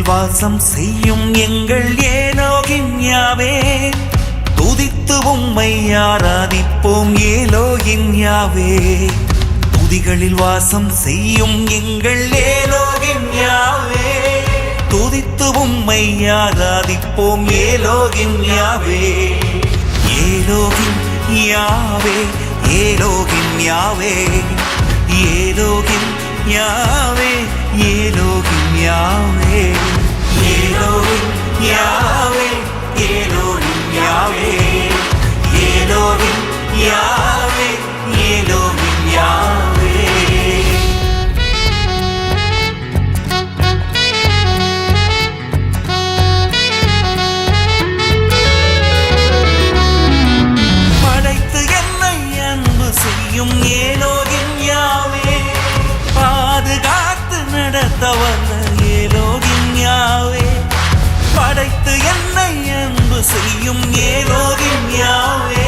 துதிகளில் வாசம் செய்யும் எங்கள் ஏலோகிம் யாவே, துதித்து உம்மை ஆராதிப்போம் ஏலோகிம் யாவே. துதிகளில் வாசம் செய்யும் எங்கள் ஏலோகிம் யாவே, துதித்து உம்மை ஆராதிப்போம் ஏலோகிம் யாவே. ஏலோகிம் யாவே, ஏலோகிம் யாவே, ஏலோகிம் யாவே, ஏலோகிம் யாவே, ஏலோகிம் யாவே, ஏலோகிம் யாவே, ஏலோகிம் யாவே, ஏலோகிம் யாவே. படைத்து என்னை அன்பு செய்யும் ஏலோகிம் யாவே, பாதுகாத்து நடத்த வல்ல ஏலோகிம் யாவே. படைத்து என்னை அன்பு செய்யும் ஏலோகிம் யாவே,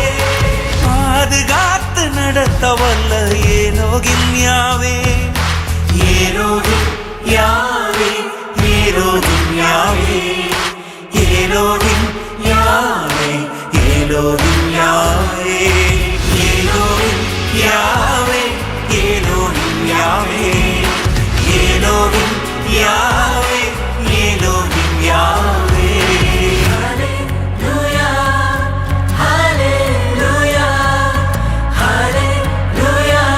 பாதுகாத்து நடத்த வல்ல ஏலோகிம் யாவே. ஏலோகிம் யாவே, ஏலோகிம் யாவே, ஏலோகிம் யாவே, ஏலோகிம் யாவே, ஏலோகிம் யாவே, ஏலோகிம் யாவே, ஏலோகிம் யாவே, ஏலோகிம் யாவே. Hallelujah, hallelujah, hallelujah,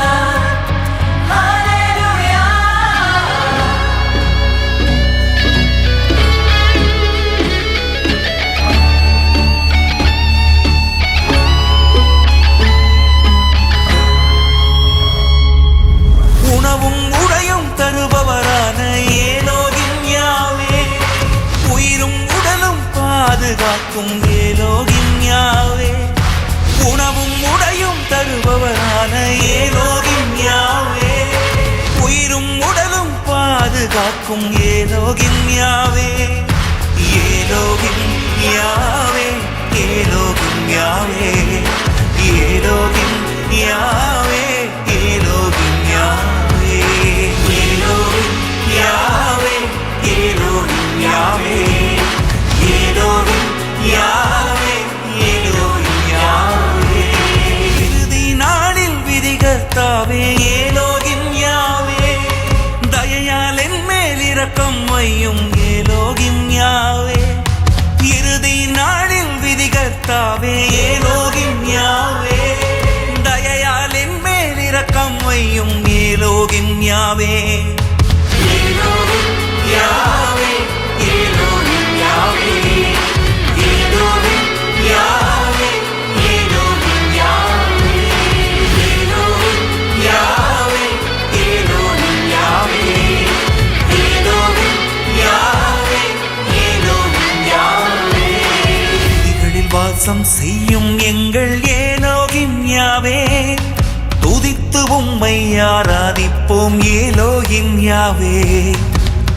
hallelujah. உணவும் உடையும் தருபவரான ஏலோகிம் யாவே, உயிரும் உடலும் பாதுகாக்கும் ஏலோகிம் யாவே. உணவும் உடையும் தருபவரான ஏலோகிம் யாவே, உயிரும் உடலும் பாதுகாக்கும் ஏலோகிம் யாவே. ஏலோகிம் யாவே, ஏலோகிம் யாவே, ஏலோகிம் யாவே, ஏலோகிம் யாவே, ஏலோகிம் யாவே, ஏலோகிம் யாவே, ஏலோகிம் யாவே, ஏலோகிம் யாவே. இறுதி நாளில் விதிகர்த்தாவே ஏலோகிம் யாவே, தயையால் என் மேல் இரக்கம் வையும் ஏலோகிம் யாவே. இறுதி நாளில் விதிகர்த்தாவே ஏலோகிம் யாவே, தயையால் என் மேல் இரக்கம் வையும் ஏலோகிம் யாவே. ஏலோகிம் யாவே, ஏலோகிம் யாவே, ஏலோகிம் யாவே, ஏலோகிம் யாவே, ஏலோகிம் யாவே, ஏலோகிம் யாவே, ஏலோகிம் யாவே, ஏலோகிம் யாவே. துதிகளில் வாசம் செய்யும் எங்கள் ஏலோகிம் யாவே, துதித்து உம்மை ஆராதிப்போம் ஏலோகிம் யாவே.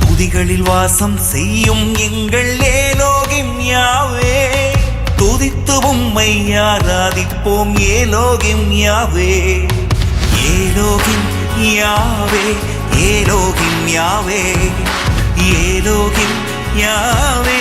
துதிகளில் வாசம் செய்யும் எங்கள் ஏலோகிம் யாவே, துதித்து உம்மை ஆராதிப்போம் ஏலோகிம் யாவே. ஏலோகிம் யாவே, ஏலோகிம் யாவே, ஏலோகிம் யாவே,